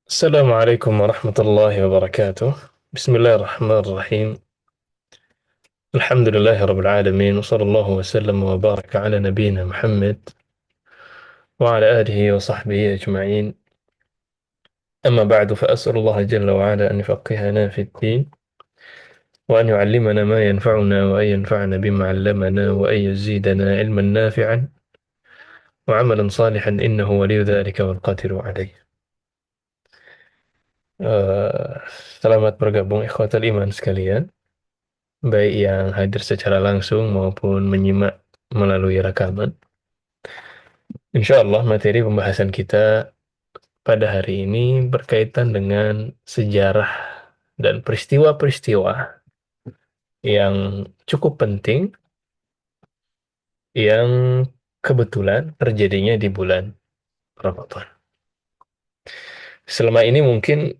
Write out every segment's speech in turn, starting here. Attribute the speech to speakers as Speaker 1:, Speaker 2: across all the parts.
Speaker 1: السلام عليكم ورحمة الله وبركاته. بسم الله الرحمن الرحيم. الحمد لله رب العالمين، وصلى الله وسلم وبارك على نبينا محمد وعلى آله وصحبه أجمعين. أما بعد، فأسأل الله جل وعلا أن يفقهنا في الدين، وأن يعلمنا ما ينفعنا، وأن ينفعنا بما علمنا، وأن يزيدنا علما نافعا وعملا صالحا، إنه ولي ذلك والقادر عليه. Eh, Selamat bergabung ikhwatal iman sekalian, baik yang hadir secara langsung maupun menyimak melalui rekaman. Insya Allah materi pembahasan kita pada hari ini berkaitan dengan sejarah dan peristiwa-peristiwa yang cukup penting yang kebetulan terjadinya di bulan Ramadan. Selama ini mungkin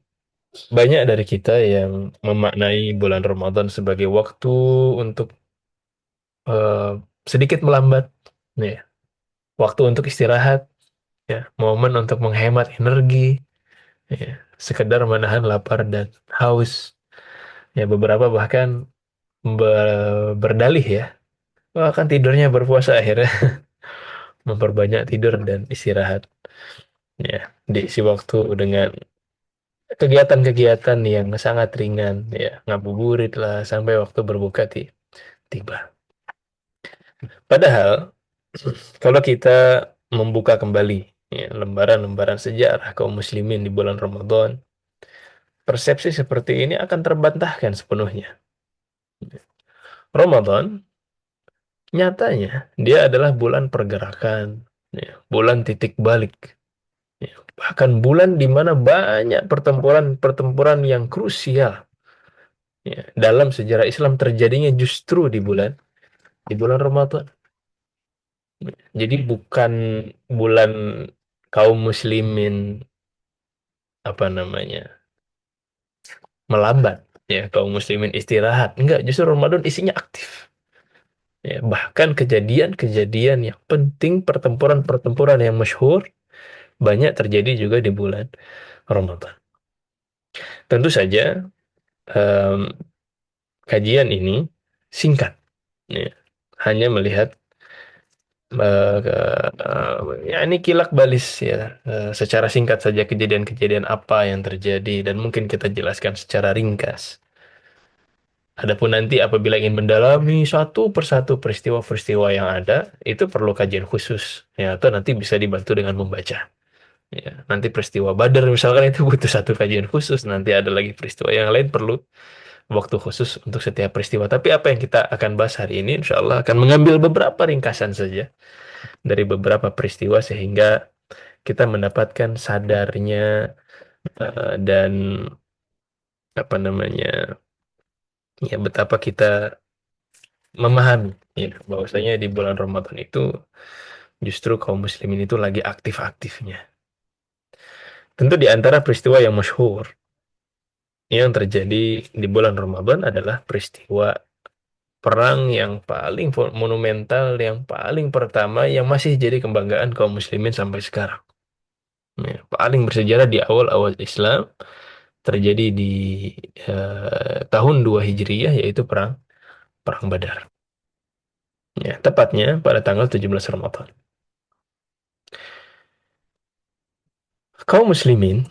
Speaker 1: banyak dari kita yang memaknai bulan Ramadan sebagai waktu untuk eh, sedikit melambat, ya, waktu untuk istirahat, ya, momen untuk menghemat energi, ya, sekedar menahan lapar dan haus. Ya, beberapa bahkan berdalih ya, wah kan tidurnya berpuasa akhirnya memperbanyak tidur dan istirahat. Ya, diisi waktu dengan kegiatan-kegiatan yang sangat ringan, ya, ngabuburit lah sampai waktu berbuka tiba. Padahal kalau kita membuka kembali, ya, lembaran-lembaran sejarah kaum muslimin di bulan Ramadan, persepsi seperti ini akan terbantahkan sepenuhnya. Ramadan nyatanya dia adalah bulan pergerakan, ya, bulan titik balik, ya, bahkan bulan di mana banyak pertempuran-pertempuran yang krusial, ya, dalam sejarah Islam terjadinya justru di bulan Ramadan. Jadi bukan bulan kaum muslimin apa namanya melambat, ya, kaum muslimin istirahat. Enggak, justru Ramadan isinya aktif. Ya, bahkan kejadian-kejadian yang penting, pertempuran-pertempuran yang masyhur banyak terjadi juga di bulan Ramadan. Tentu saja em, kajian ini singkat, ya. Hanya melihat ya ini kilak balis, ya, secara singkat saja kejadian-kejadian apa yang terjadi dan mungkin kita jelaskan secara ringkas. Adapun nanti apabila ingin mendalami satu persatu peristiwa-peristiwa yang ada, itu perlu kajian khusus, ya, atau nanti bisa dibantu dengan membaca. Ya, nanti peristiwa Badar misalkan itu butuh satu kajian khusus, nanti ada lagi peristiwa yang lain perlu waktu khusus untuk setiap peristiwa. Tapi apa yang kita akan bahas hari ini, insya Allah akan mengambil beberapa ringkasan saja dari beberapa peristiwa sehingga kita mendapatkan sadarnya dan apa namanya, ya, betapa kita memahami, ya, bahwasanya di bulan Ramadan itu justru kaum muslimin itu lagi aktif-aktifnya. Tentu di antara peristiwa yang masyhur yang terjadi di bulan Ramadan adalah peristiwa perang yang paling monumental, yang paling pertama, yang masih jadi kebanggaan kaum muslimin sampai sekarang. Ya, paling bersejarah di awal-awal Islam, terjadi di tahun 2 Hijriyah, yaitu perang perang Badar. Ya, tepatnya pada tanggal 17 Ramadan. Kaum muslimin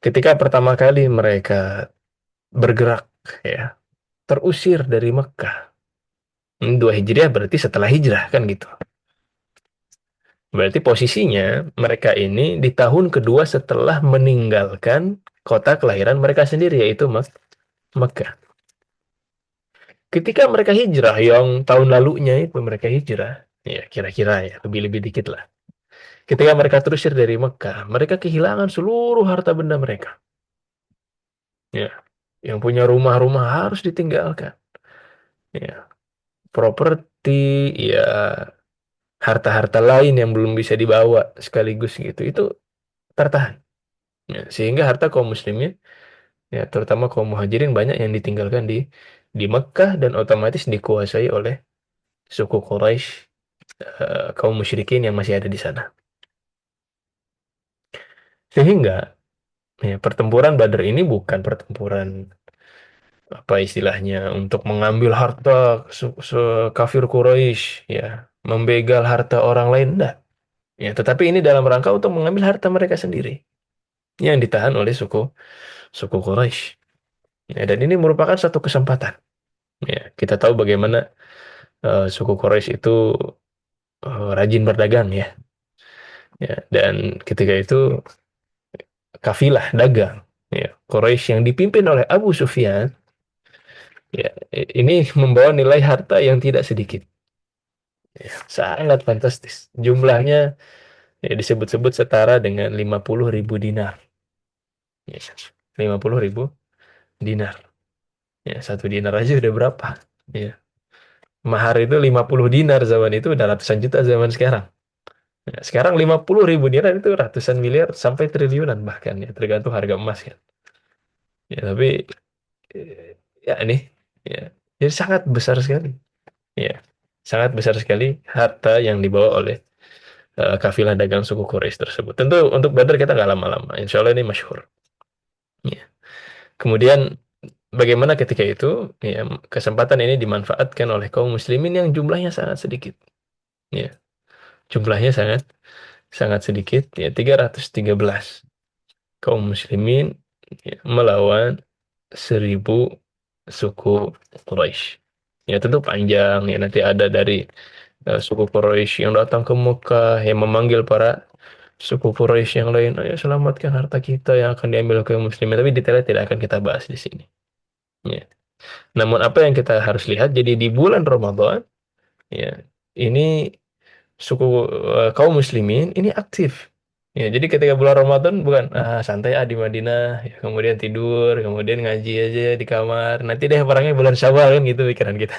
Speaker 1: ketika pertama kali mereka bergerak, ya, terusir dari Mekah. 2 Hijriah berarti setelah hijrah kan gitu. Berarti posisinya mereka ini di tahun kedua setelah meninggalkan kota kelahiran mereka sendiri, yaitu Mekah. Ketika mereka hijrah, yang tahun lalunya itu mereka hijrah, ya kira-kira ya, lebih-lebih dikit lah. Ketika mereka terusir dari Mekah, mereka kehilangan seluruh harta benda mereka. Ya, yang punya rumah-rumah harus ditinggalkan. Ya, properti, ya, harta-harta lain yang belum bisa dibawa sekaligus gitu, itu tertahan. Ya, sehingga harta kaum muslimin, ya, terutama kaum muhajirin banyak yang ditinggalkan di Mekah dan otomatis dikuasai oleh suku Quraisy, kaum musyrikin yang masih ada di sana. Sehingga Ya, pertempuran Badar ini bukan pertempuran apa istilahnya untuk mengambil harta kafir Quraisy, ya, membegal harta orang lain, enggak. Ya, tetapi ini dalam rangka untuk mengambil harta mereka sendiri yang ditahan oleh suku suku Quraisy. Ya, dan ini merupakan satu kesempatan. Ya, kita tahu bagaimana suku Quraisy itu rajin berdagang ya. Ya, dan ketika itu kafilah dagang ya Quraisy yang dipimpin oleh Abu Sufyan ya ini membawa nilai harta yang tidak sedikit. Ya, sangat fantastis. Jumlahnya ya, disebut-sebut setara dengan 50.000 dinar. Ya, 50.000 dinar. Ya, satu dinar aja udah berapa? Ya. Mahar itu 50 dinar zaman itu udah ratusan juta zaman sekarang. Ya, sekarang 50.000 dinar itu ratusan miliar sampai triliunan bahkan ya tergantung harga emas kan. Ya, tapi ya ini ya, jadi sangat besar sekali. Ya, sangat besar sekali harta yang dibawa oleh kafilah dagang suku Quraisy tersebut. Tentu untuk Badar kita nggak lama-lama. Insya Allah ini masyhur. Ya. Kemudian bagaimana ketika itu ya, kesempatan ini dimanfaatkan oleh kaum muslimin yang jumlahnya sangat sedikit. Ya, jumlahnya sangat sangat sedikit. Ya, 313 kaum muslimin ya, melawan 1.000 suku Quraisy. Ya tentu panjang ya nanti ada dari suku Quraisy yang datang ke Mekah yang memanggil para suku Quraisy yang lain, ayo selamatkan harta kita yang akan diambil ke muslimin. Tapi detailnya tidak akan kita bahas di sini. Ya. Namun apa yang kita harus lihat, jadi di bulan Ramadan, ya ini suku kaum muslimin ini aktif. Ya, jadi ketika bulan Ramadan bukan santai di Madinah, ya, kemudian tidur, kemudian ngaji aja di kamar. Nanti deh perangnya bulan Syawal kan gitu pikiran kita.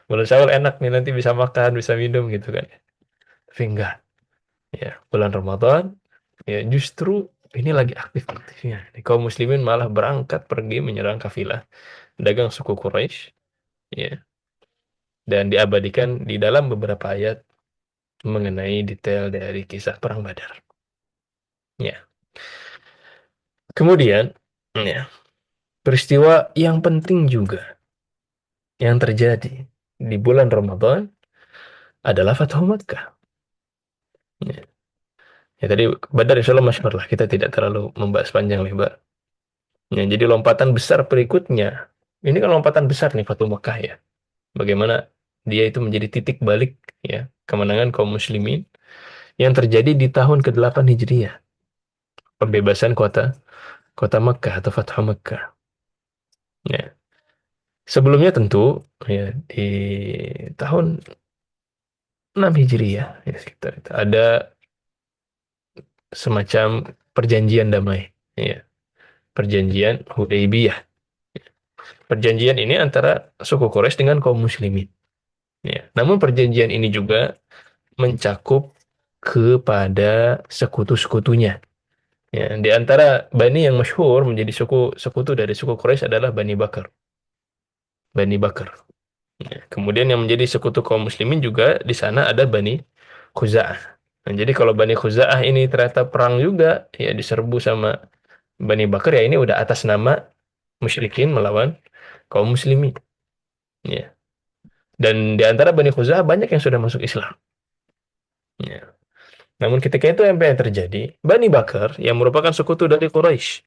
Speaker 1: Bulan Syawal enak nih nanti bisa makan, bisa minum gitu kan. Tapi enggak. Ya, bulan Ramadan ya justru ini lagi aktif-aktifnya. Kaum muslimin malah berangkat pergi menyerang kafilah dagang suku Quraisy ya dan diabadikan di dalam beberapa ayat mengenai detail dari kisah perang Badar. Ya. Kemudian ya, peristiwa yang penting juga yang terjadi di bulan Ramadan adalah Fathu Makkah. Ya. Ya, tadi Badar insya Allah masyhur lah. Kita tidak terlalu membahas panjang lebar. Ya, jadi lompatan besar berikutnya. Ini kan lompatan besar nih Fathu Makkah ya. Bagaimana dia itu menjadi titik balik ya kemenangan kaum muslimin yang terjadi di tahun ke-8 Hijriah. Pembebasan kota kota Makkah atau Fathu Makkah. Ya. Sebelumnya tentu ya di tahun 6 Hijriah ya sekitar itu ada semacam perjanjian damai ya, perjanjian Hudaybiyah. Perjanjian ini antara suku Quraisy dengan kaum muslimin ya. Namun perjanjian ini juga mencakup kepada sekutu-sekutunya. Ya, di antara Bani yang masyhur menjadi sekutu dari suku Quraisy adalah Bani Bakar. Bani Bakar. Ya, kemudian yang menjadi sekutu kaum muslimin juga di sana ada Bani Khuza'ah. Nah, jadi kalau Bani Khuza'ah ini ternyata perang juga, ya diserbu sama Bani Bakar, ya ini udah atas nama musyrikin melawan kaum muslimin. Ya. Dan di antara Bani Khuza'ah banyak yang sudah masuk Islam. Ya. Namun ketika itu apa yang terjadi? Bani Bakar yang merupakan sekutu dari Quraisy,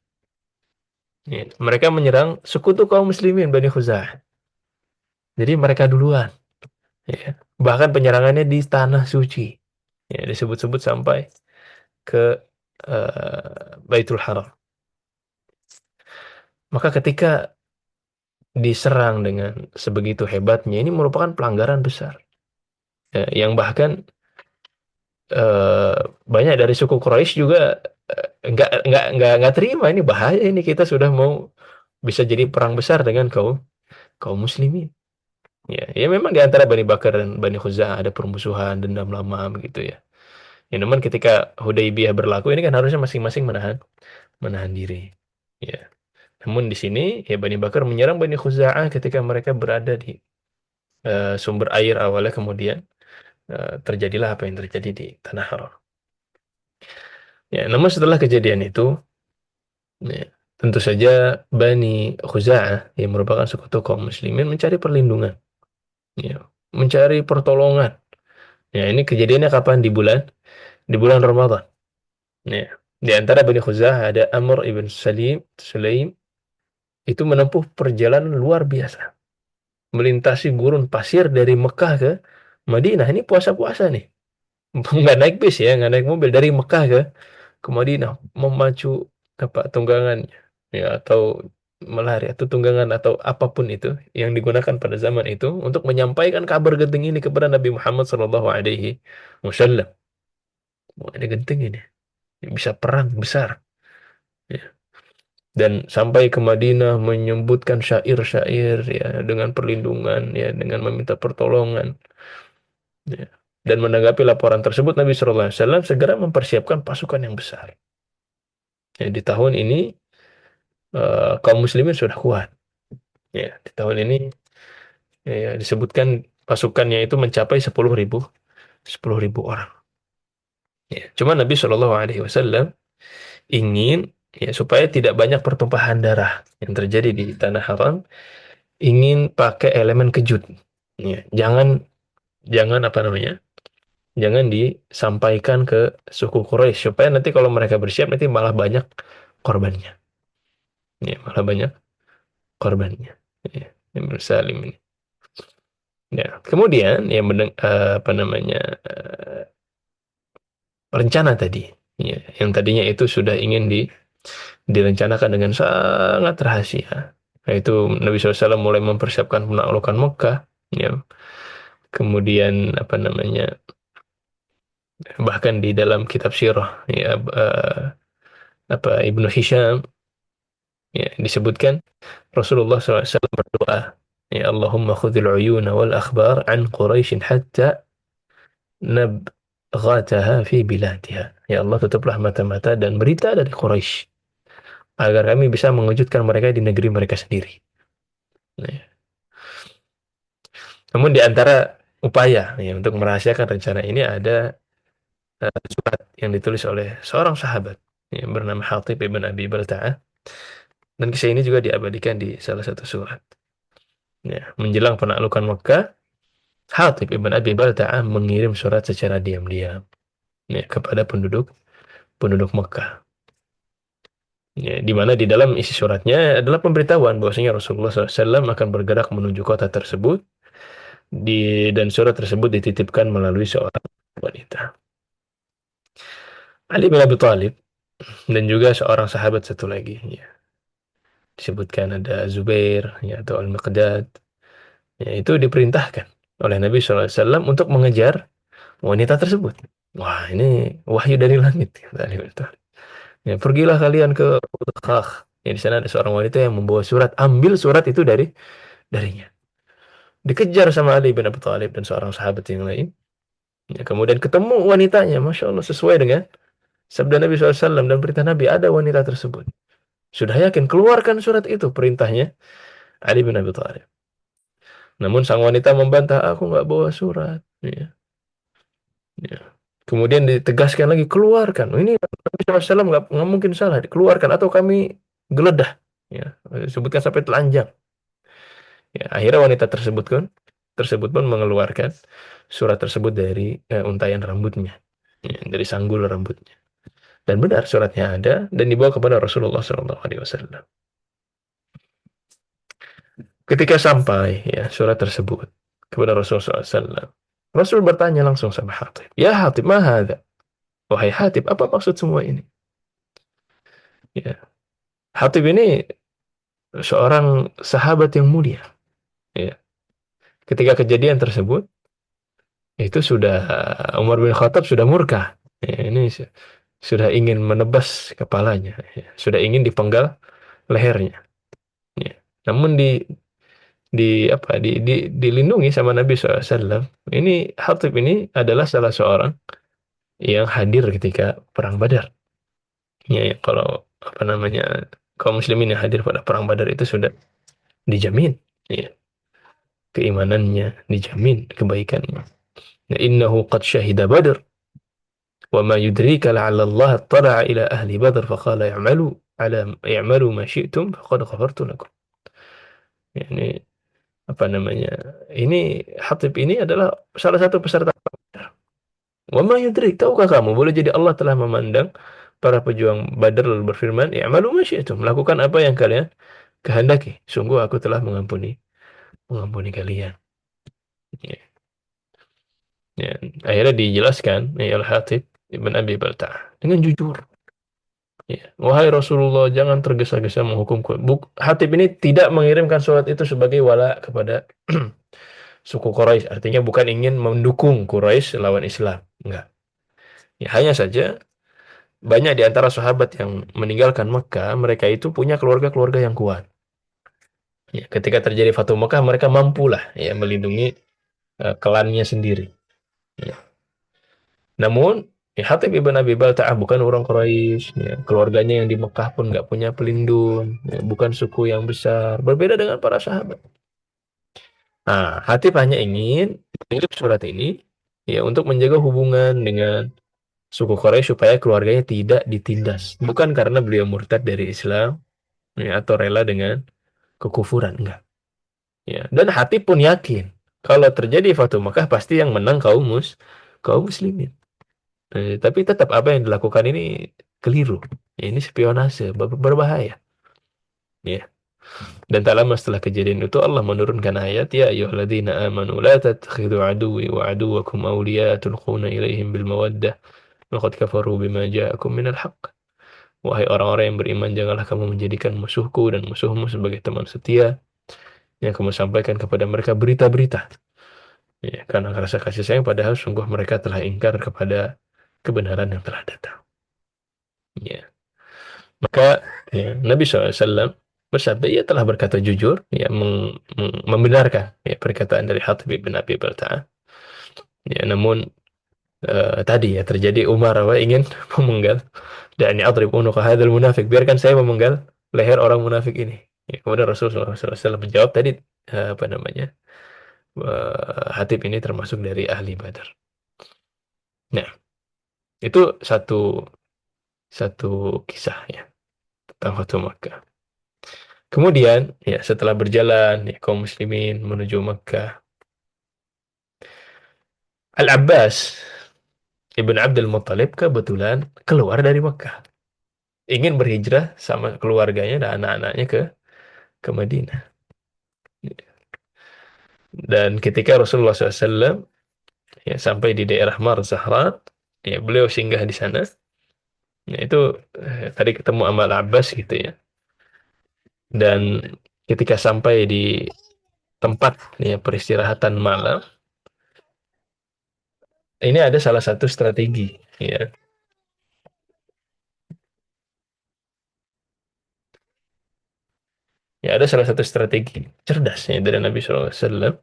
Speaker 1: ya, mereka menyerang sekutu kaum muslimin Bani Khuza'ah. Jadi mereka duluan. Ya. Bahkan penyerangannya di tanah suci. Ya, disebut-sebut sampai ke Baitul Haram. Maka ketika diserang dengan sebegitu hebatnya, ini merupakan pelanggaran besar. Ya, yang bahkan eh, banyak dari suku Quraisy juga nggak terima ini bahaya ini kita sudah mau bisa jadi perang besar dengan kaum kaum muslimin. Ya, ya memang di antara Bani Bakar dan Bani Khuza'ah ada permusuhan dendam lama begitu ya. Ya, namun ketika Hudaybiyah berlaku ini kan harusnya masing-masing menahan menahan diri. Ya. Namun di sini ya Bani Bakar menyerang Bani Khuza'ah ketika mereka berada di sumber air awalnya kemudian terjadilah apa yang terjadi di Tanah Haram. Ya, namun setelah kejadian itu Ya. Tentu saja Bani Khuza'ah yang merupakan sekutu kaum muslimin mencari perlindungan, ya, mencari pertolongan. Ya, ini kejadiannya kapan? Di bulan Ramadan. Ya. Di antara Bani Khuza'ah ada Amr ibn Sulaim itu menempuh perjalanan luar biasa, melintasi gurun pasir dari Mekah ke Madinah. Ini puasa-puasa nih. Nggak naik bis ya, nggak naik mobil dari Mekah ke Madinah, memacu apa tunggangannya, ya, atau melari atau tunggangan atau apapun itu yang digunakan pada zaman itu untuk menyampaikan kabar genting ini kepada Nabi Muhammad SAW. Wah, ini genting ini bisa perang besar, ya. Dan sampai ke Madinah menyebutkan syair-syair, ya, dengan perlindungan, ya, dengan meminta pertolongan, ya. Dan menanggapi laporan tersebut Nabi SAW segera mempersiapkan pasukan yang besar. Ya, di tahun ini kaum muslimin sudah kuat. Ya, di tahun ini, ya, disebutkan pasukannya itu mencapai 10.000 orang. Ya, cuma Nabi SAW ingin, ya, supaya tidak banyak pertumpahan darah yang terjadi di tanah haram, ingin pakai elemen kejut. Ya, jangan jangan apa namanya? Jangan disampaikan ke suku Quraisy supaya nanti kalau mereka bersiap nanti malah banyak korbannya. Ya, malah banyak korbannya. Ya, Ibnu Salim ini. Ya, kemudian yang apa namanya, rencana tadi, ya, yang tadinya itu sudah ingin direncanakan dengan sangat rahasia. Yaitu Nabi SAW mulai mempersiapkan penaklukan Mekah, ya. Kemudian apa namanya, bahkan di dalam kitab sirah, ya, apa Ibnu Hisham, ya, disebutkan Rasulullah SAW berdoa, ya Allahumma khudil uyuna wal akhbar an Quraisy hatta nabghataha fi biladiha. Ya Allah, tutuplah mata-mata dan berita dari Quraisy agar kami bisa mengejutkan mereka di negeri mereka sendiri. Nah, namun di antara upaya, ya, untuk merahasiakan rencana ini ada surat yang ditulis oleh seorang sahabat yang bernama Hatib ibn Abi Balta'ah, dan kisah ini juga diabadikan di salah satu surat. Ya, menjelang penaklukan Mekah, Hatib ibn Abi Balta'ah mengirim surat secara diam-diam, ya, kepada penduduk penduduk Mekah. Ya, di mana di dalam isi suratnya adalah pemberitahuan bahwasanya Rasulullah SAW akan bergerak menuju kota tersebut, dan surat tersebut dititipkan melalui seorang wanita. Ali bin Abi Thalib dan juga seorang sahabat satu lagi, ya, disebutkan ada Zubair, ya, atau Al-Miqdad, ya, itu diperintahkan oleh Nabi SAW untuk mengejar wanita tersebut. Wah, ini wahyu dari langit, kata Ali bin Abi Thalib. Ya, pergilah kalian ke Utkah. Ya, di sana ada seorang wanita yang membawa surat. Ambil surat itu darinya. Dikejar sama Ali bin Abi Thalib dan seorang sahabat yang lain. Ya, kemudian ketemu wanitanya. Masya Allah, sesuai dengan sabda Nabi SAW dan perintah Nabi. Ada wanita tersebut. Sudah yakin, keluarkan surat itu. Perintahnya Ali bin Abi Thalib. Namun sang wanita membantah, aku nggak bawa surat. Ya, ya. Kemudian ditegaskan lagi, keluarkan. Oh, ini Nabi SAW nggak mungkin salah. Dikeluarkan atau kami geledah. Ya, sebutkan sampai telanjang. Ya, akhirnya wanita tersebut pun mengeluarkan surat tersebut dari untayan rambutnya, ya, dari sanggul rambutnya. Dan benar suratnya ada dan dibawa kepada Rasulullah SAW. Ketika sampai, ya, surat tersebut kepada Rasulullah SAW, Rasul bertanya langsung sama Hatib, ya Hatib, ma hadza? Wahai Hatib, apa maksud semua ini? Ya, Hatib ini seorang sahabat yang mulia. Ya. Ketika kejadian tersebut, itu sudah Umar bin Khattab sudah murka. Ya, ini sudah ingin menebas kepalanya, ya. Sudah ingin dipenggal lehernya. Ya. Namun di apa dilindungi sama Nabi SAW. Ini Hatib ini adalah salah seorang yang hadir ketika perang Badar. Ya, ya, kalau apa namanya, kaum muslimin yang hadir pada perang Badar itu sudah dijamin, ya, keimanannya, dijamin kebaikannya. Nah, innahu qad syahida Badr wa ma yudrika la'alla Allah attala'a ila ahli Badr faqala ya'malu ala i'malu ma syi'tum faqad ghafartu lakum. Yani apa namanya? Ini Hatib ini adalah salah satu peserta Badar. Wa ma yudrik, tahukah kamu boleh jadi Allah telah memandang para pejuang Badar lalu berfirman, "I'malu ma syi'tum." Lakukan apa yang kalian kehendaki. Sungguh aku telah mengampuni kalian. Ya, ya. Akhirnya dijelaskan ya Al-Hatib Ibn Abi Balta'ah dengan jujur. Ya. Wahai Rasulullah, jangan tergesa-gesa menghukumku. Hatib ini tidak mengirimkan surat itu sebagai wala kepada suku Quraisy. Artinya bukan ingin mendukung Quraisy lawan Islam. Enggak. Ya, hanya saja banyak di antara sahabat yang meninggalkan Mekah, mereka itu punya keluarga-keluarga yang kuat. Ya, ketika terjadi Fatu Mekah, mereka mampulah ya melindungi klannya sendiri. Ya. Namun, ya, Hatib ibn Abi Balta'ah bukan orang Quraisy, ya. Keluarganya yang di Mekah pun nggak punya pelindung, ya. Bukan suku yang besar, berbeda dengan para sahabat. Nah, Hatib hanya ingin mengirim surat ini ya untuk menjaga hubungan dengan suku Quraisy supaya keluarganya tidak ditindas. Bukan karena beliau murtad dari Islam ya, atau rela dengan kekufuran, enggak. Ya, dan Hatib pun yakin kalau terjadi Fatu Makkah pasti yang menang kaum muslimin. Tapi tetap apa yang dilakukan ini keliru. Ya, ini spionase berbahaya. Ya. Dan tak lama setelah kejadian itu Allah menurunkan ayat ya ayyuhalladzina amanu la tattakhidhu aduwwi wa aduwwakum awliya tulquna ilaihim bil mawaddah laqad kafaru bima ja'akum minal haqq. Wahai orang-orang yang beriman, janganlah kamu menjadikan musuhku dan musuhmu sebagai teman setia yang kamu sampaikan kepada mereka berita-berita. Ya, karena rasa kasih sayang padahal sungguh mereka telah ingkar kepada kebenaran yang telah datang. Ya. Maka ya, Nabi SAW bersabda, ia telah berkata jujur, ya, membenarkan ya, perkataan dari Hatib bin Abi Balta'ah. Ya, namun tadi ya terjadi Umar apa, ingin memenggal dan adrib unuqa hadzal munafik, biarkan saya memenggal leher orang munafik ini. Ya, kemudian Rasulullah SAW menjawab tadi apa namanya, Hatib ini termasuk dari ahli Badar. Nah, itu satu satu kisah ya tentang Fatu Makkah. Kemudian, ya setelah berjalan, ya, kaum muslimin menuju Mekah. Al-Abbas Ibn Abdul Muttalib kebetulan keluar dari Mekah. Ingin berhijrah sama keluarganya dan anak-anaknya ke Madinah. Dan ketika Rasulullah SAW ya, sampai di daerah Mar Zahran, ya, beliau singgah di sana. Ya, itu tadi ketemu sama Al-Abbas gitu ya. Dan ketika sampai di tempat ya, peristirahatan malam, ini ada salah satu strategi ya. Ya, ada salah satu strategi cerdasnya dari Nabi SAW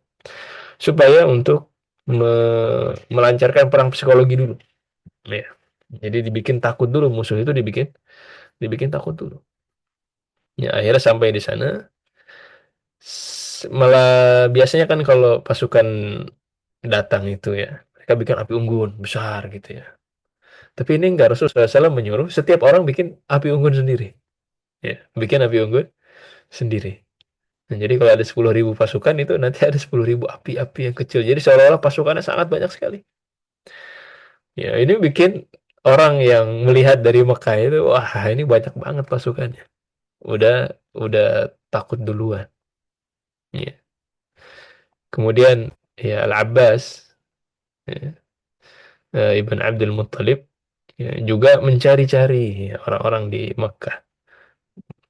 Speaker 1: supaya untuk melancarkan perang psikologi dulu. Ya. Jadi dibikin takut dulu, musuh itu dibikin dibikin takut dulu. Ya, akhirnya sampai di sana, malah biasanya kan kalau pasukan datang itu ya, mereka bikin api unggun besar gitu ya. Tapi ini enggak, Rasulullah SAW menyuruh setiap orang bikin api unggun sendiri. Ya, bikin api unggun sendiri. Nah, jadi kalau ada 10.000 pasukan itu nanti ada 10.000 api-api yang kecil. Jadi seolah-olah pasukannya sangat banyak sekali. Ya, ini bikin orang yang melihat dari Mekah itu, wah ini banyak banget pasukannya. Udah udah takut duluan. Ya. Kemudian ya Al-Abbas ya, Ibn Abdul Muttalib ya, juga mencari-cari ya, orang-orang di Mekah,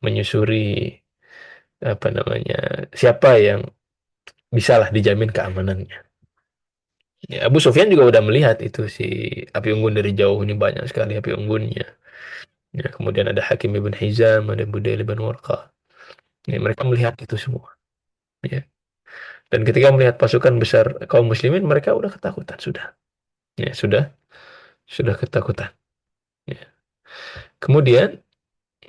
Speaker 1: menyusuri apa namanya, siapa yang bisalah dijamin keamanannya. Ya, Abu Sufyan juga udah melihat itu si api unggun dari jauh, ini banyak sekali api unggunnya. Ya, kemudian ada Hakim ibn Hizam, ada Budail ibn Warqah. Ya, mereka melihat itu semua. Ya. Dan ketika melihat pasukan besar kaum muslimin, mereka udah ketakutan sudah. Ya, sudah ketakutan. Ya. Kemudian,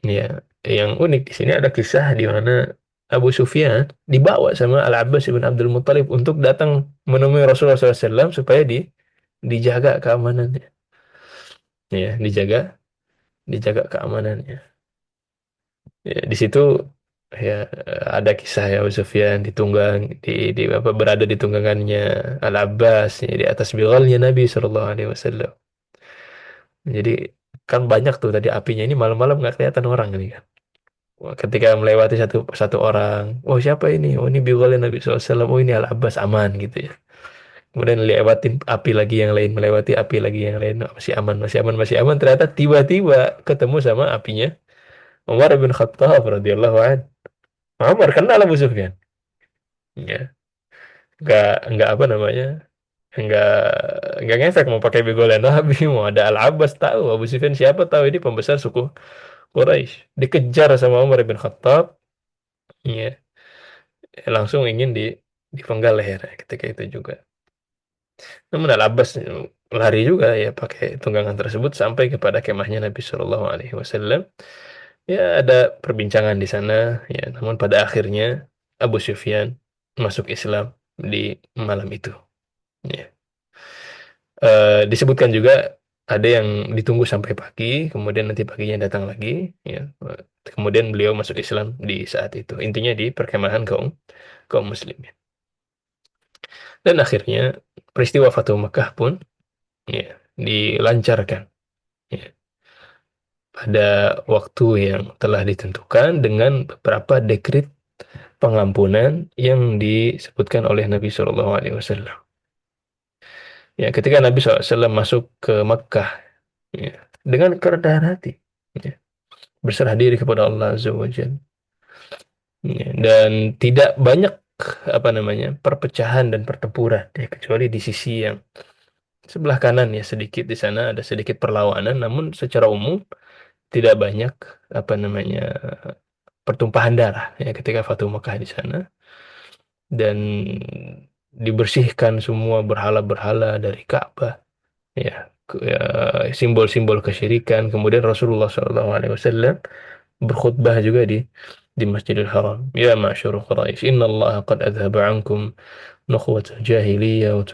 Speaker 1: ya, yang unik di sini ada kisah di mana Abu Sufyan dibawa sama Al-Abbas ibn Abdul Muttalib untuk datang menemui Rasulullah SAW supaya dijaga keamanannya. Ya, dijaga keamanannya. Ya, di situ ya ada kisah ya Abu Sufyan ditunggang di apa berada di tunggangannya Al Abbas ya, di atas bighalnya Nabi Shallallahu Alaihi Wasallam. Jadi kan banyak tuh tadi apinya ini malam-malam nggak kelihatan orang ini kan. Wah, ketika melewati satu satu orang, oh siapa ini? Oh ini bighalnya Nabi SAW. Oh ini Al Abbas aman gitu ya. Kemudian lewatin api lagi yang lain, melewati api lagi yang lain, oh, masih aman, masih aman, masih aman. Ternyata tiba-tiba ketemu sama apinya Umar bin Khattab radhiyallahu anhu. Umar kenal Abu Sufyan. Ya, nggak apa namanya, nggak nggak ngefek mau pakai begolan Nabi, mau ada Al Abbas tahu Abu Sufyan siapa tahu ini pembesar suku Quraisy. Dikejar sama Umar bin Khattab, ya, langsung ingin dipenggal leher ketika itu juga. Namun Al Abbas lari juga ya pakai tunggangan tersebut sampai kepada kemahnya Nabi Shallallahu Alaihi Wasallam. Ya ada perbincangan di sana, ya. Namun pada akhirnya Abu Sufyan masuk Islam di malam itu. Ya. Disebutkan juga ada yang ditunggu sampai pagi, kemudian nanti paginya datang lagi, ya. Kemudian beliau masuk Islam di saat itu. Intinya di perkemahan kaum kaum muslimin. Dan akhirnya peristiwa Fatuh Makkah pun ya dilancarkan ya, pada waktu yang telah ditentukan dengan beberapa dekrit pengampunan yang disebutkan oleh Nabi Shallallahu Alaihi Wasallam. Ya, ketika Nabi SAW masuk ke Makkah ya, dengan kerendahan hati, ya, berserah diri kepada Allah Azza wa Jalla. Ya, dan tidak banyak apa namanya perpecahan dan pertempuran ya, kecuali di sisi yang sebelah kanan ya sedikit di sana ada sedikit perlawanan, namun secara umum tidak banyak apa namanya pertumpahan darah ya ketika Fatuh Makkah di sana dan dibersihkan semua berhala-berhala dari Ka'bah ya, ya, simbol-simbol kesyirikan. Kemudian Rasulullah SAW berkhutbah juga di Masjidil Haram. Ya ma'syur Quraisy, inna Allah qad adhaba ankum nukhwat jahiliyah wa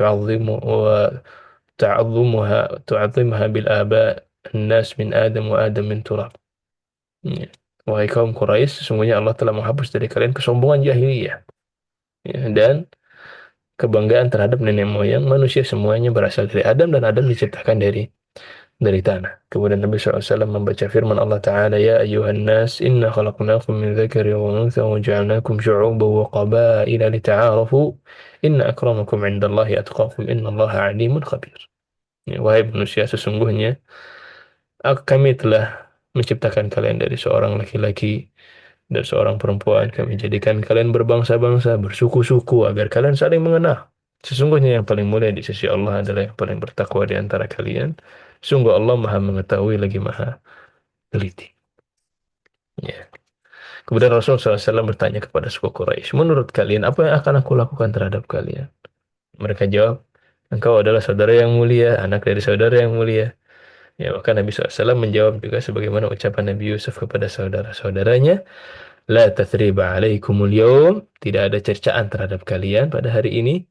Speaker 1: tu'azzimuha bil aba الناس min Adam wa Adam min turab. Ya. Wahai kaum Quraisy, sesungguhnya Allah telah menghapus dari kalian kesombongan jahiliyah ya, dan kebanggaan terhadap nenek moyang manusia semuanya berasal dari Adam dan Adam diciptakan dari tanah. Kemudian Nabi SAW membaca firman Allah Ta'ala, Ya ayuhan nas, inna khalaqnakum min dzakari wa untha wa ja'alnakum syu'uban wa qabaila lita'arafu, inna akramakum indallahi atqakum, inna allaha alimun khabir. Ya, wahai manusia, sesungguhnya kami telah menciptakan kalian dari seorang laki-laki dan seorang perempuan. Kami jadikan kalian berbangsa-bangsa, bersuku-suku, agar kalian saling mengenal. Sesungguhnya yang paling mulia di sisi Allah adalah yang paling bertakwa di antara kalian. Sungguh Allah Maha mengetahui lagi Maha teliti. Ya. Kemudian Rasulullah SAW bertanya kepada suku Quraisy, menurut kalian apa yang akan aku lakukan terhadap kalian? Mereka jawab, engkau adalah saudara yang mulia, anak dari saudara yang mulia. Ya, maka Nabi SAW menjawab juga sebagaimana ucapan Nabi Yusuf kepada saudara-saudaranya, La tathriba alaikumul yawm, tidak ada cercaan terhadap kalian pada hari ini.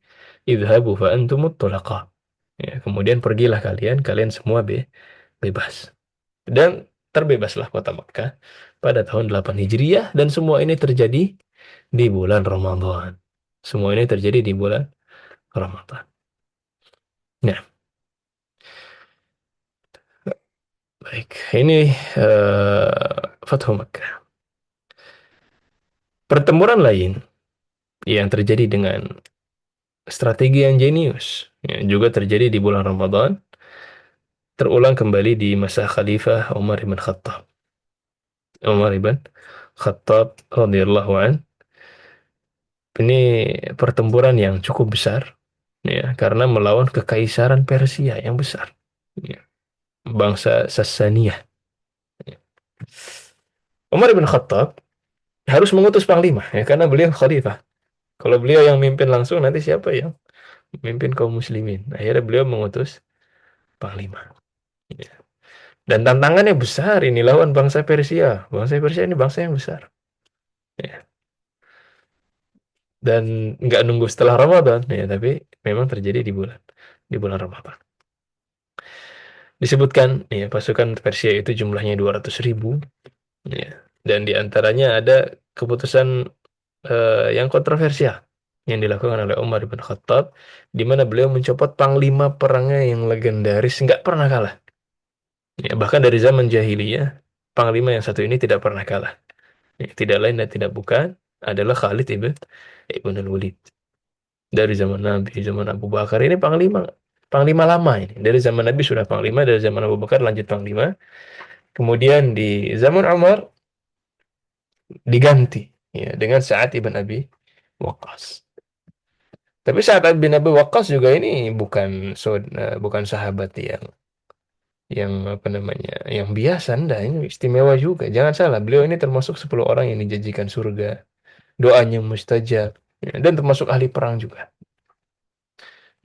Speaker 1: Idhabu fa antumut tulaqa. Ya, kemudian pergilah kalian, kalian semua bebas. Dan terbebaslah kota Makkah pada tahun 8 Hijriah dan semua ini terjadi di bulan Ramadan. Semua ini terjadi di bulan Ramadan. Nah, baik. Ini Fathu Makkah. Pertempuran lain yang terjadi dengan strategi yang jenius ya, juga terjadi di bulan Ramadan, terulang kembali di masa Khalifah Umar ibn Khattab. Umar ibn Khattab radhiyallahu an. Ini pertempuran yang cukup besar ya karena melawan kekaisaran Persia yang besar. Ya, bangsa Sassaniyah. Ya. Umar ibn Khattab harus mengutus panglima ya karena beliau khalifah. Kalau beliau yang mimpin langsung nanti siapa yang memimpin kaum muslimin? Akhirnya beliau mengutus panglima. Ya. Dan tantangannya besar ini lawan bangsa Persia. Bangsa Persia ini bangsa yang besar. Ya. Dan nggak nunggu setelah Ramadan ya, tapi memang terjadi di bulan Ramadan. Disebutkan ya pasukan Persia itu jumlahnya 200.000 ya. Dan di antaranya ada keputusan yang kontroversial yang dilakukan oleh Umar bin Khattab, di mana beliau mencopot panglima perangnya yang legendaris, nggak pernah kalah. Ya, bahkan dari zaman jahiliyah, panglima yang satu ini tidak pernah kalah. Ya, tidak lain dan tidak bukan adalah Khalid ibn al-Walid. Dari zaman Nabi, zaman Abu Bakar ini panglima, panglima lama ini. Dari zaman Nabi sudah panglima, dari zaman Abu Bakar lanjut panglima. Kemudian di zaman Umar diganti ya dengan Sa'ad ibn Abi Waqqas. Tapi Sa'ad bin Abi Waqqas juga ini bukan sahabat yang apa namanya, yang biasa. Anda ini istimewa juga. Jangan salah, beliau ini termasuk 10 orang yang dijanjikan surga, doanya mustajab, ya, dan termasuk ahli perang juga.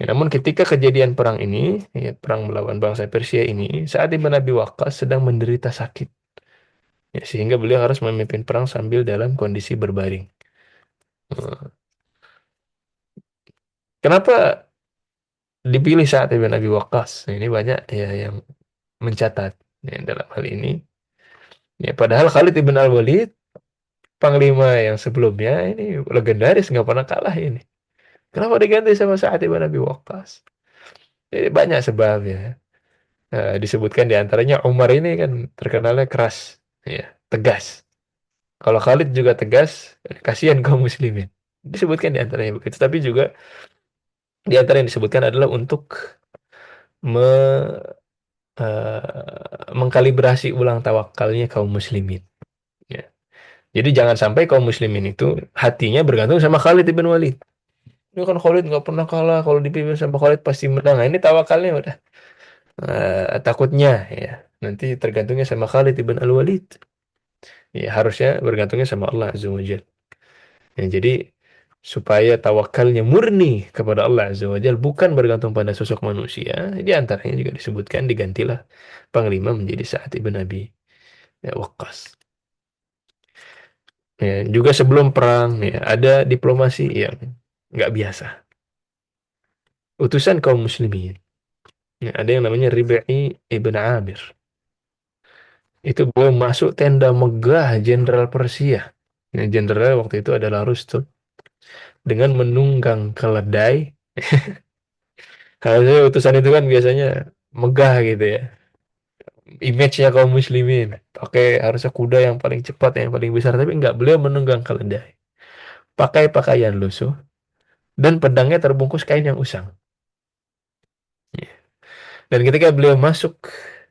Speaker 1: Ya, namun ketika kejadian perang ini, ya, perang melawan bangsa Persia ini, saat Ibn Abi Waqqas sedang menderita sakit, ya, sehingga beliau harus memimpin perang sambil dalam kondisi berbaring. Eh, Kenapa dipilih saat Ibn Abi Waqqas? Nah, ini banyak ya yang mencatat ya, dalam hal ini. Ya, padahal Khalid ibn al-Walid, panglima yang sebelumnya ini legendaris, nggak pernah kalah ini. Kenapa diganti sama Sa'ad ibn Abi Waqqas? Jadi banyak sebabnya. Disebutkan di antaranya Umar ini kan terkenalnya keras, ya, tegas. Kalau Khalid juga tegas, kasihan kaum muslimin. Disebutkan di antaranya begitu. Tapi juga di antara yang disebutkan adalah untuk me, mengkalibrasi ulang tawakalnya kaum muslimin. Ya. Jadi jangan sampai kaum muslimin itu hatinya bergantung sama Khalid ibn Walid. Ini kan Khalid nggak pernah kalah, kalau dipimpin sama Khalid pasti menang. Nah, ini tawakalnya udah takutnya ya. Nanti tergantungnya sama Khalid ibn al-Walid. Ya harusnya bergantungnya sama Allah Azza wa Jalla. Ya, jadi supaya tawakalnya murni kepada Allah Azza wa Jalla, bukan bergantung pada sosok manusia. Di antaranya juga disebutkan digantilah panglima menjadi Sa'ad ibn Abi ya, Waqqas. Ya, juga sebelum perang ya ada diplomasi yang nggak biasa. Utusan kaum muslimin. Ya, ada yang namanya Rib'i ibn Amir. Itu belum masuk tenda megah Jenderal Persia. Ya, jenderal waktu itu adalah Rustum dengan menunggang keledai. Harusnya utusan itu kan biasanya megah gitu ya. Image-nya kaum muslimin. Pakai harusnya kuda yang paling cepat, yang paling besar. Tapi enggak, beliau menunggang keledai. Pakai pakaian lusuh. Dan pedangnya terbungkus kain yang usang. Ya. Dan ketika beliau masuk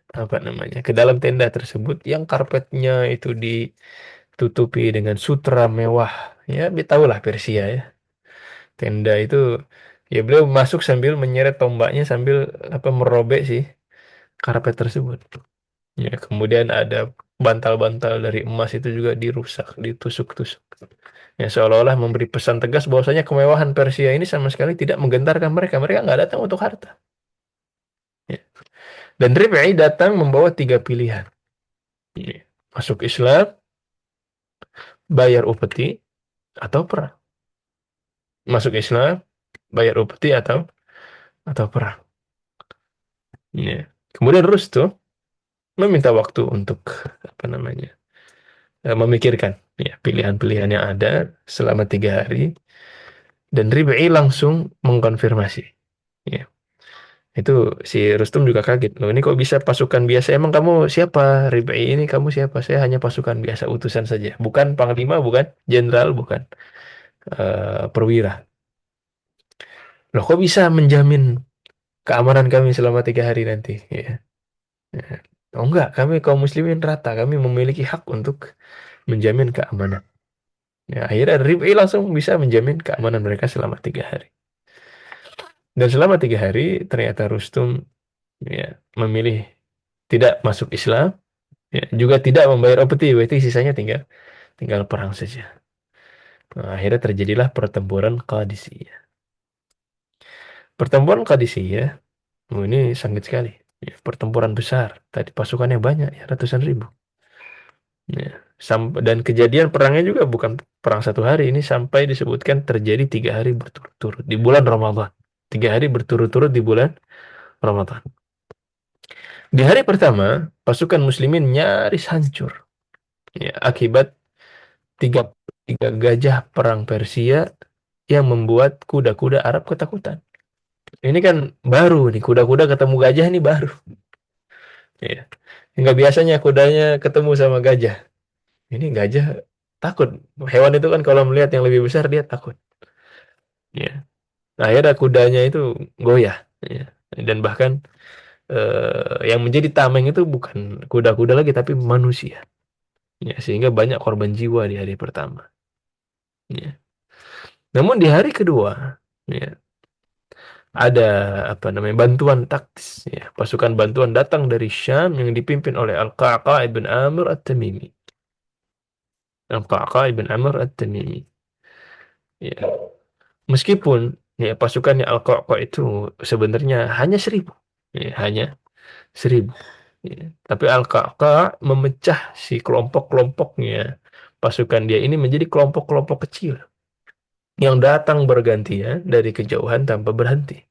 Speaker 1: apa namanya ke dalam tenda tersebut, yang karpetnya itu ditutupi dengan sutra mewah, ya tahulah Persia ya, tenda itu, ya beliau masuk sambil menyeret tombaknya sambil apa merobek sih karpet tersebut. Ya, kemudian ada bantal-bantal dari emas itu juga dirusak, ditusuk-tusuk. Ya, seolah-olah memberi pesan tegas bahwasanya kemewahan Persia ini sama sekali tidak menggentarkan mereka. Mereka nggak datang untuk harta. Ya. Dan Rib'i datang membawa tiga pilihan. Ya. Masuk Islam, bayar upeti, atau perang. Masuk Islam, bayar upeti, atau perang. Ya. Kemudian Rustum meminta waktu untuk apa namanya memikirkan ya pilihan-pilihan yang ada selama 3 hari. Dan Rib'i langsung mengkonfirmasi. Ya. Itu si Rustum juga kaget. Loh, ini kok bisa pasukan biasa? Emang kamu siapa? Rib'i ini kamu siapa? Saya hanya pasukan biasa, utusan saja. Bukan panglima, bukan jenderal, bukan perwira. Loh, kok bisa menjamin keamanan kami selama 3 hari nanti? Ya. Ya. Oh enggak, kami kaum muslimin rata. Kami memiliki hak untuk menjamin keamanan. Ya, akhirnya Rib'i langsung bisa menjamin keamanan mereka selama 3 hari. Dan selama 3 hari ternyata Rustum ya memilih tidak masuk Islam, ya, juga tidak membayar upeti, berarti sisanya tinggal tinggal perang saja. Nah, akhirnya terjadilah pertempuran Qadisiyah. Pertempuran Qadisiyah, oh, ini sangat sekali. Ya, pertempuran besar. Tadi pasukannya banyak, ya, ratusan ribu. Ya, dan kejadian perangnya juga bukan perang 1 hari. Ini sampai disebutkan terjadi 3 hari berturut-turut di bulan Ramadan. 3 hari berturut-turut di bulan Ramadan. Di hari pertama, pasukan muslimin nyaris hancur. Ya, akibat tiga, tiga gajah perang Persia yang membuat kuda-kuda Arab ketakutan. Ini kan baru nih, kuda-kuda ketemu gajah ini baru. Ya. Nggak biasanya kudanya ketemu sama gajah. Ini gajah takut. Hewan itu kan kalau melihat yang lebih besar dia takut. Ya. Nah, akhirnya kudanya itu goyah. Ya. Dan bahkan yang menjadi tameng itu bukan kuda-kuda lagi tapi manusia. Ya, sehingga banyak korban jiwa di hari pertama. Ya. Namun di hari kedua, ya, ada apa namanya bantuan taktis. Ya. Pasukan bantuan datang dari Syam yang dipimpin oleh Al-Qa'qa' ibn Amr At-Tamimi. Al-Qa'qa' ibn Amr At-Tamimi. Ya. Meskipun ya pasukannya Al-Qa'qa' itu sebenarnya hanya 1.000. Ya, hanya 1.000. Ya. Tapi Al-Qa'qa' memecah si kelompok-kelompoknya pasukan dia ini menjadi kelompok-kelompok kecil yang datang bergantian dari kejauhan tanpa berhenti.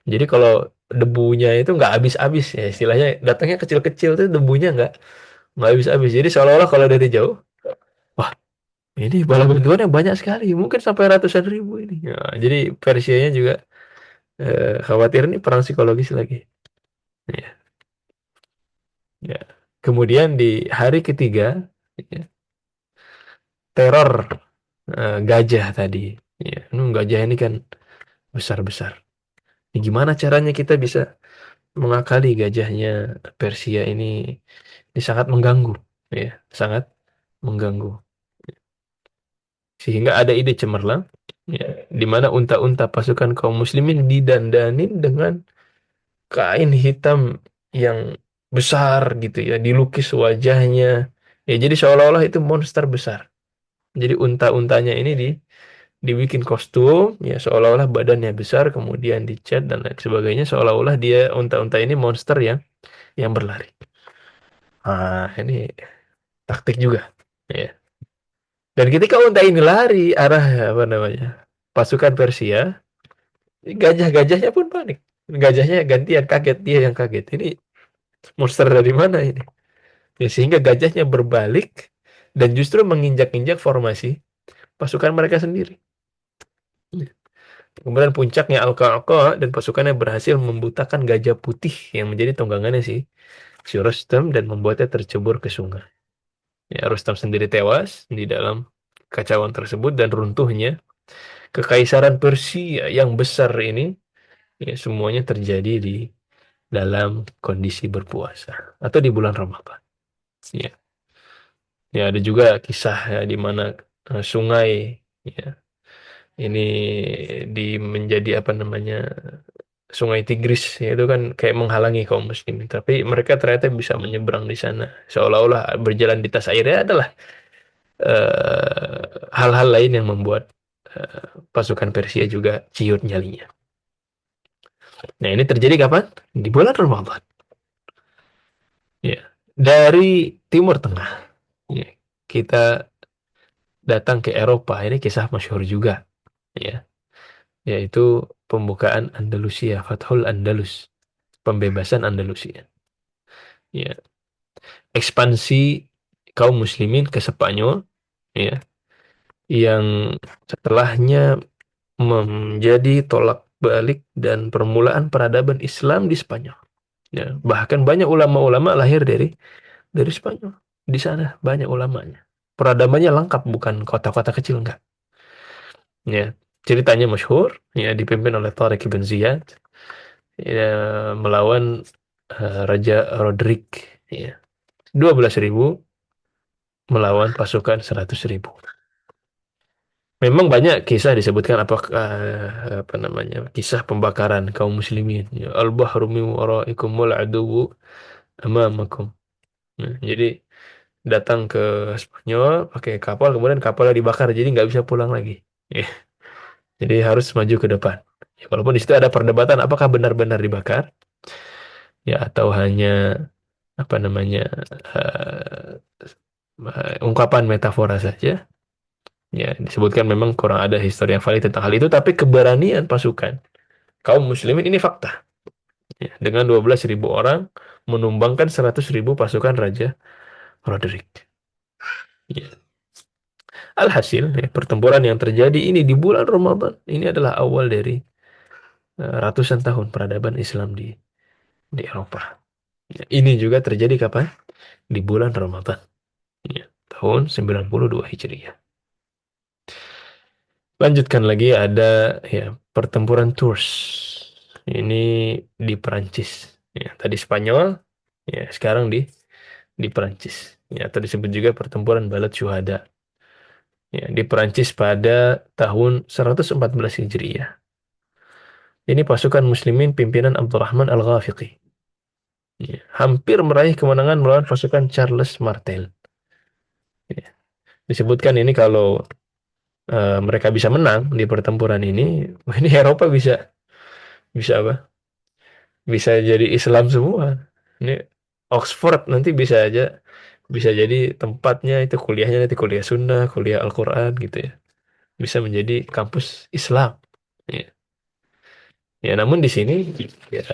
Speaker 1: Jadi kalau debunya itu nggak habis-habis ya istilahnya datangnya kecil-kecil tuh debunya nggak habis-habis. Jadi seolah-olah kalau dari jauh, wah ini bala bantuannya banyak sekali, mungkin sampai ratusan ribu ini. Ya, jadi Persianya juga khawatir nih perang psikologis lagi. Ya, ya. Kemudian di hari ketiga, ya, teror gajah tadi. Ya, gajah ini kan besar-besar. Ini gimana caranya kita bisa mengakali gajahnya Persia ini sangat mengganggu, ya, sangat mengganggu. Sehingga ada ide cemerlang, ya, di mana unta-unta pasukan kaum muslimin didandanin dengan kain hitam yang besar gitu ya, dilukis wajahnya. Ya, jadi seolah-olah itu monster besar. Jadi unta-untanya ini dibikin kostum, ya seolah-olah badannya besar, kemudian dicat dan lain sebagainya, seolah-olah dia unta-unta ini monster yang berlari. Ah, ini taktik juga. Ya. Dan ketika unta ini lari arah apa namanya pasukan Persia, gajah-gajahnya pun panik. Gajahnya gantian kaget, dia yang kaget. Ini monster dari mana ini? Ya, sehingga gajahnya berbalik dan justru menginjak-injak formasi pasukan mereka sendiri. Kemudian puncaknya Al-Qa'qa' dan pasukannya berhasil membutakan gajah putih yang menjadi tunggangannya si Rustam dan membuatnya tercebur ke sungai. Ya, Rustam sendiri tewas di dalam kacauan tersebut dan runtuhnya kekaisaran Persia yang besar ini, ya, semuanya terjadi di dalam kondisi berpuasa atau di bulan Ramadan. Ya, ya ada juga kisah ya, di mana sungai ya, ini menjadi apa namanya Sungai Tigris ya, itu kan kayak menghalangi kaum muslimin, tapi mereka ternyata bisa menyeberang di sana. Seolah-olah berjalan di tas airnya adalah hal-hal lain yang membuat pasukan Persia juga ciut nyalinya. Nah, ini terjadi kapan? Di bulan Ramadan. Ya. Dari Timur Tengah, ya, kita datang ke Eropa. Ini kisah masyhur juga, ya, yaitu pembukaan Andalusia, Fathul Andalus, pembebasan Andalusia. Ya, ekspansi kaum muslimin ke Spanyol, ya, yang setelahnya menjadi tolak balik dan permulaan peradaban Islam di Spanyol. Ya, bahkan banyak ulama-ulama lahir dari Spanyol. Di sana banyak ulamanya. Peradabannya lengkap, bukan kota-kota kecil enggak. Ya, ceritanya masyhur, ya dipimpin oleh Tariq ibn Ziyad, ya, melawan Raja Rodrik, ya. 12.000 melawan pasukan 100.000. Memang banyak kisah disebutkan apa namanya kisah pembakaran kaum muslimin. Ya, Al-bahru min waraikum wal aduwwu amamakum. Nah, jadi datang ke Spanyol pakai kapal, kemudian kapalnya dibakar, jadi nggak bisa pulang lagi. Ya, jadi harus maju ke depan. Ya, walaupun di situ ada perdebatan apakah benar-benar dibakar, ya atau hanya apa namanya ungkapan metafora saja. Ya, disebutkan memang kurang ada histori yang valid tentang hal itu, tapi keberanian pasukan kaum muslimin ini fakta. Ya, dengan 12.000 orang menumbangkan 100.000 pasukan Raja Roderick. Ya. Alhasil, ya, pertempuran yang terjadi ini di bulan Ramadan ini adalah awal dari ratusan tahun peradaban Islam di Eropa. Ya, ini juga terjadi kapan? Di bulan Ramadan. Ya, tahun 92 Hijriah. Lanjutkan lagi ada ya pertempuran Tours. Ini di Perancis. Ya, tadi Spanyol, ya sekarang di Perancis. Ya, atau disebut juga pertempuran Balat Syuhada. Ya, di Perancis pada tahun 114 Hijriah. Ini pasukan muslimin pimpinan Abdurrahman Al-Ghafiqi. Ya, hampir meraih kemenangan melawan pasukan Charles Martel. Ya, disebutkan ini kalau mereka bisa menang di pertempuran ini, ini Eropa bisa bisa apa? Bisa jadi Islam semua. Ini Oxford nanti bisa jadi tempatnya itu kuliahnya nanti kuliah Sunnah, kuliah Al-Quran gitu ya. Bisa menjadi kampus Islam. Ya, ya namun di sini ya,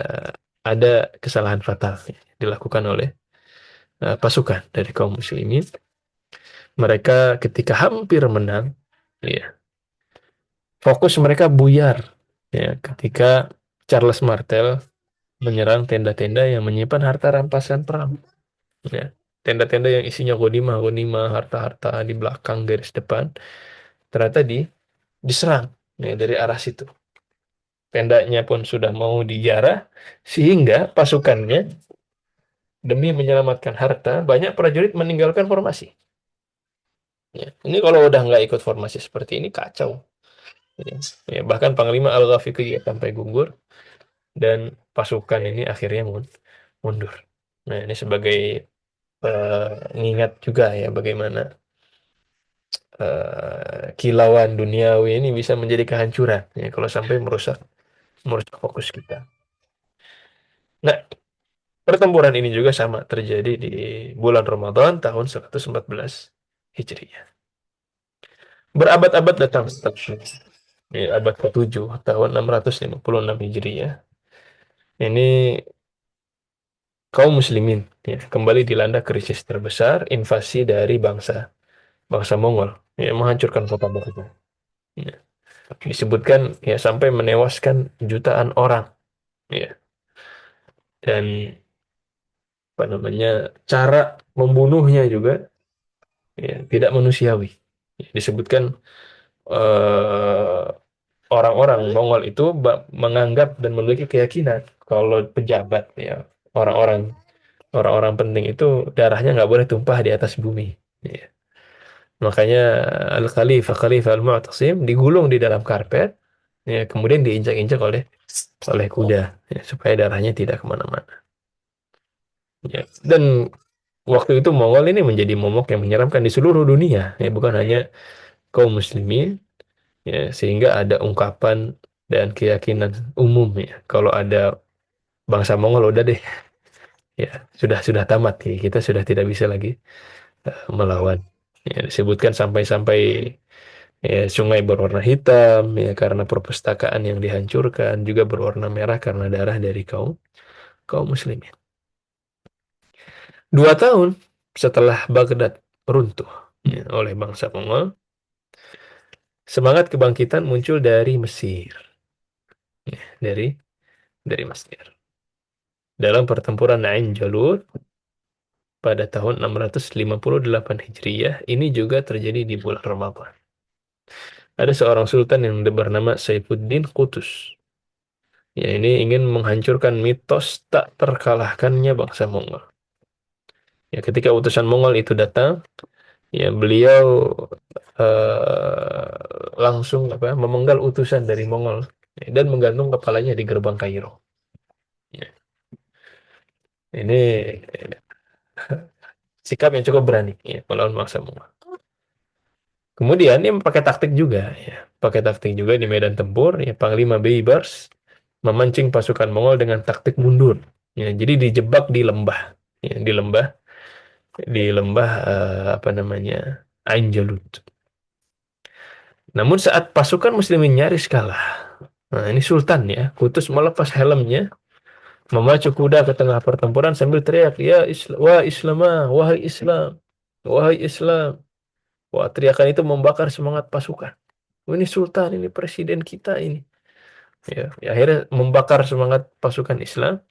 Speaker 1: ada kesalahan fatal ya, dilakukan oleh pasukan dari kaum muslimin. Mereka ketika hampir menang, ya, fokus mereka buyar. Ya, ketika Charles Martel menyerang tenda-tenda yang menyimpan harta rampasan perang. Ya, tenda-tenda yang isinya ghanimah, harta-harta di belakang garis depan, ternyata diserang ya, dari arah situ. Tendanya pun sudah mau dijarah, sehingga pasukannya demi menyelamatkan harta, banyak prajurit meninggalkan formasi. Ya, ini kalau udah nggak ikut formasi seperti ini kacau. Ya, ya, bahkan Panglima Al-Ghafiqi ya sampai gugur dan pasukan ini akhirnya mundur. Nah, ini sebagai mengingat juga ya bagaimana kilauan duniawi ini bisa menjadi kehancuran ya kalau sampai merusak merusak fokus kita. Nah, pertempuran ini juga sama terjadi di bulan Ramadan tahun 114 Hijriah. Berabad-abad datang setelahnya. Ya, abad ke-7 tahun 656 Hijriah. Ini kaum muslimin ya, kembali dilanda krisis terbesar invasi dari bangsa bangsa Mongol yang menghancurkan kota Baghdad. Ya. Disebutkan ya sampai menewaskan jutaan orang ya. Dan apa namanya cara membunuhnya juga ya, tidak manusiawi. Ya, disebutkan eh, orang-orang Mongol itu menganggap dan memiliki keyakinan kalau pejabat ya orang-orang orang-orang penting itu darahnya nggak boleh tumpah di atas bumi. Ya. Makanya Al-Khalifah Al-Mu'tasim digulung di dalam karpet, ya, kemudian diinjak-injak oleh kuda, ya, supaya darahnya tidak kemana-mana. Ya. Dan waktu itu Mongol ini menjadi momok yang menyeramkan di seluruh dunia, ya, bukan hanya kaum muslimin, ya, sehingga ada ungkapan dan keyakinan umum ya, kalau ada bangsa Mongol udah deh, ya sudah tamat, ya, kita sudah tidak bisa lagi melawan. Ya, disebutkan sampai-sampai ya, sungai berwarna hitam ya karena perpustakaan yang dihancurkan, juga berwarna merah karena darah dari kaum kaum muslimin. 2 tahun setelah Baghdad runtuh ya, oleh bangsa Mongol, semangat kebangkitan muncul dari Mesir, ya, dari Mesir. Dalam pertempuran Ain Jalut pada tahun 658 Hijriah, ini juga terjadi di bulan Ramadan. Ada seorang sultan yang bernama Saifuddin Qutuz. Ya, ini ingin menghancurkan mitos tak terkalahkannya bangsa Mongol. Ya, ketika utusan Mongol itu datang, ya beliau langsung apa memenggal utusan dari Mongol ya, dan menggantung kepalanya di gerbang Kairo. Ya, ini sikap yang cukup berani ya melawan bangsa Mongol. Kemudian dia pakai taktik juga ya, pakai taktik juga di medan tempur. Ya, Panglima Baybars memancing pasukan Mongol dengan taktik mundur. Ya, jadi dijebak di lembah, ya, di lembah apa namanya Ain Jalut. Namun saat pasukan muslimin nyaris kalah, nah ini Sultan ya, Kutus melepas helmnya, memacu kuda ke tengah pertempuran sambil teriak, ya Islam, wah Islamah, wahai Islam, wahai Islam. Wah, teriakan itu membakar semangat pasukan. "Oh, ini sultan, ini presiden kita ini." Ya, akhirnya membakar semangat pasukan Islam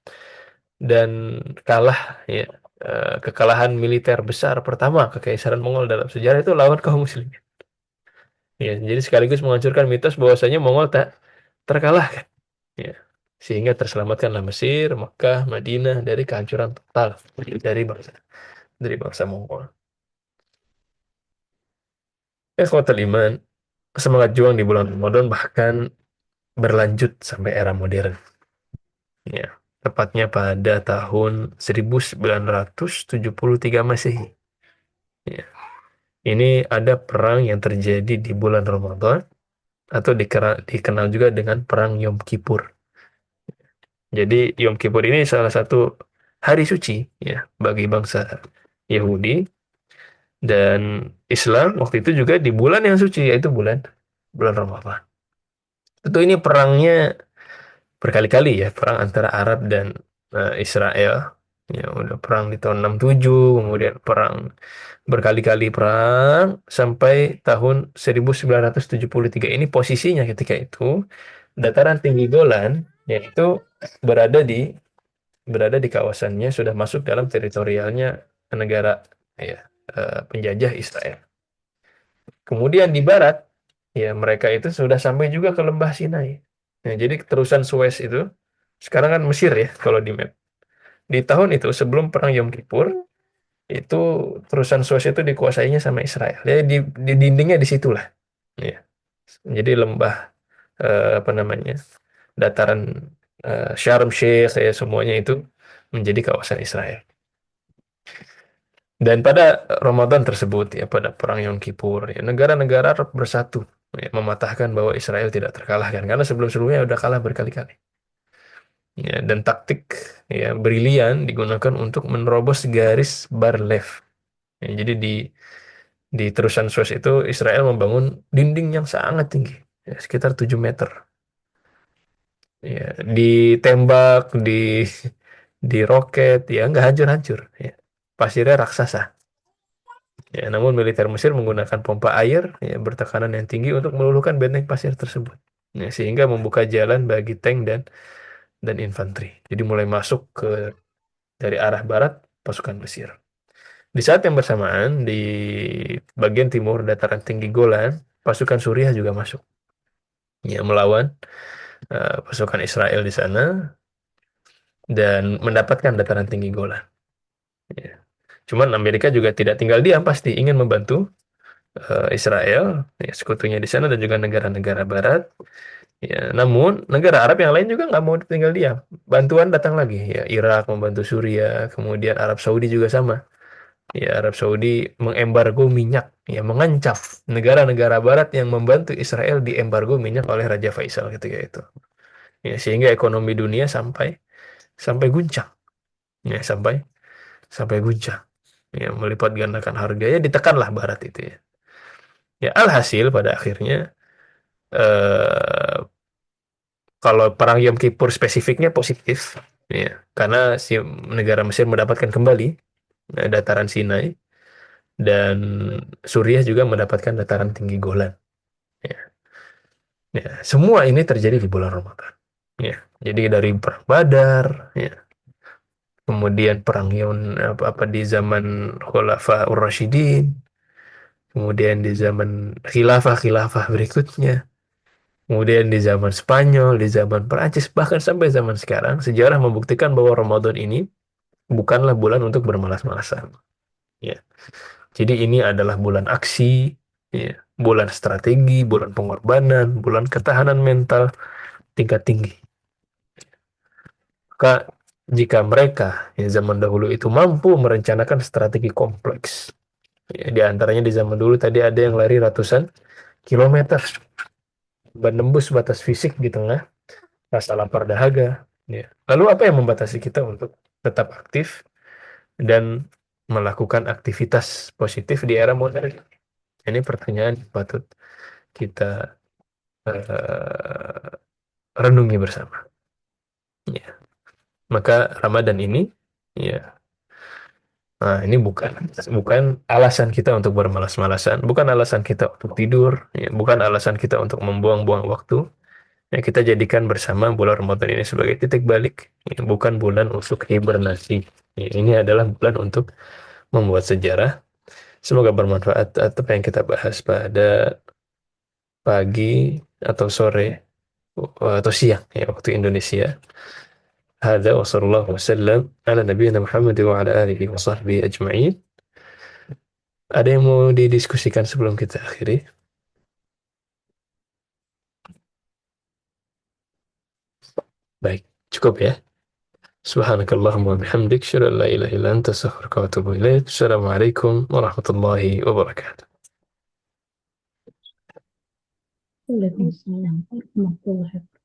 Speaker 1: dan kalah ya. Kekalahan militer besar pertama Kekaisaran Mongol dalam sejarah itu lawan kaum muslimin. Ya, jadi sekaligus menghancurkan mitos bahwasanya Mongol tak terkalahkan. Ya. Sehingga terselamatkanlah Mesir, Makkah, Madinah dari kehancuran total dari bangsa Mongol. Ikhwatul iman, semangat juang di bulan Ramadan bahkan berlanjut sampai era modern. Ya, tepatnya pada tahun 1973 Masehi. Ya. Ini ada perang yang terjadi di bulan Ramadan atau dikenal juga dengan Perang Yom Kippur. Jadi Yom Kippur ini salah satu hari suci ya bagi bangsa Yahudi dan Islam waktu itu juga di bulan yang suci yaitu bulan bulan Ramadan. Tentu ini perangnya berkali-kali ya, perang antara Arab dan Israel. Ya, udah perang di tahun 67, kemudian perang berkali-kali perang sampai tahun 1973 ini posisinya ketika itu dataran tinggi Golan yaitu berada di kawasannya sudah masuk dalam teritorialnya negara ya penjajah Israel. Kemudian di barat ya mereka itu sudah sampai juga ke lembah Sinai. Nah, jadi terusan Suez itu sekarang kan Mesir ya kalau di map. Di tahun itu sebelum perang Yom Kippur itu terusan Suez itu dikuasainya sama Israel. Jadi di dindingnya di situlah. Ya. Jadi lembah apa namanya dataran Sharm Sheikh ya semuanya itu menjadi kawasan Israel. Dan pada Ramadan tersebut ya pada perang Yom Kippur ya negara-negara Arab bersatu ya, mematahkan bahwa Israel tidak terkalahkan karena sebelum-sebelumnya sudah kalah berkali-kali. Ya, dan taktik ya brilian digunakan untuk menerobos garis Bar-Lev. Ya, jadi di terusan Suez itu Israel membangun dinding yang sangat tinggi, ya, sekitar 7 meter. Ya, ditembak, di roket, ya nggak hancur-hancur. Ya. Pasirnya raksasa. Ya, namun militer Mesir menggunakan pompa air ya, bertekanan yang tinggi untuk meluluhkan benteng pasir tersebut. Ya, sehingga membuka jalan bagi tank dan infanteri. Jadi mulai masuk dari arah barat pasukan Mesir. Di saat yang bersamaan di bagian timur dataran tinggi Golan, pasukan Suriah juga masuk. Ya, melawan pasukan Israel di sana dan mendapatkan dataran tinggi Golan. Ya. Cuman Amerika juga tidak tinggal diam, pasti ingin membantu Israel, ya, sekutunya di sana dan juga negara-negara Barat. Ya, namun negara Arab yang lain juga nggak mau tinggal diam. Bantuan datang lagi, ya Irak membantu Suriah, kemudian Arab Saudi juga sama. Ya, Arab Saudi mengembargo minyak, ya mengancam negara-negara Barat yang membantu Israel diembargo minyak oleh Raja Faisal ketika itu. Ya, sehingga ekonomi dunia sampai sampai guncang, ya sampai guncang. Ya, melipat gandakan harganya ditekanlah Barat itu ya. Ya, alhasil pada akhirnya eh, kalau perang Yom Kippur spesifiknya positif, ya, karena si negara Mesir mendapatkan kembali dataran Sinai dan Suriah juga mendapatkan dataran tinggi Golan. Ya. Ya, semua ini terjadi di bulan Ramadan. Ya, jadi dari perang Badar, ya, kemudian perang apa di zaman Khulafa Ur-Rasyidin, kemudian di zaman khilafah-khilafah berikutnya, kemudian di zaman Spanyol, di zaman Perancis, bahkan sampai zaman sekarang, sejarah membuktikan bahwa Ramadan ini bukanlah bulan untuk bermalas-malasan. Ya, jadi ini adalah bulan aksi, ya, bulan strategi, bulan pengorbanan, bulan ketahanan mental tingkat tinggi. Maka jika mereka yang zaman dahulu itu mampu merencanakan strategi kompleks, ya, di antaranya di zaman dulu tadi ada yang lari ratusan kilometer, menembus batas fisik di tengah rasa lapar dahaga. Ya. Lalu apa yang membatasi kita untuk tetap aktif dan melakukan aktivitas positif di era modern? Ini pertanyaan yang patut kita eh, renungi bersama. Ya. Maka Ramadan ini, ya, Nah, ini bukan alasan kita untuk bermalas-malasan, bukan alasan kita untuk tidur, ya, bukan alasan kita untuk membuang-buang waktu. Ya, kita jadikan bersama bulan Ramadan ini sebagai titik balik, ya, bukan bulan untuk hibernasi. Ya, ini adalah bulan untuk membuat sejarah. Semoga bermanfaat apa yang kita bahas pada pagi atau sore atau siang ya waktu Indonesia. Hada wa sallallahu wasallam ala nabiyina Muhammad wa ala alihi wa sahbihi ajma'in. Ada yang mau didiskusikan sebelum kita akhiri? Baik, cukup ya. Subhanakallahumma wa bihamdik, asyhadu an la ilaha illa anta, astaghfiruka wa atubu ilaik. Assalamualaikum warahmatullahi wabarakatuh.
Speaker 2: Waalaikumsalam warahmatullahi wabarakatuh.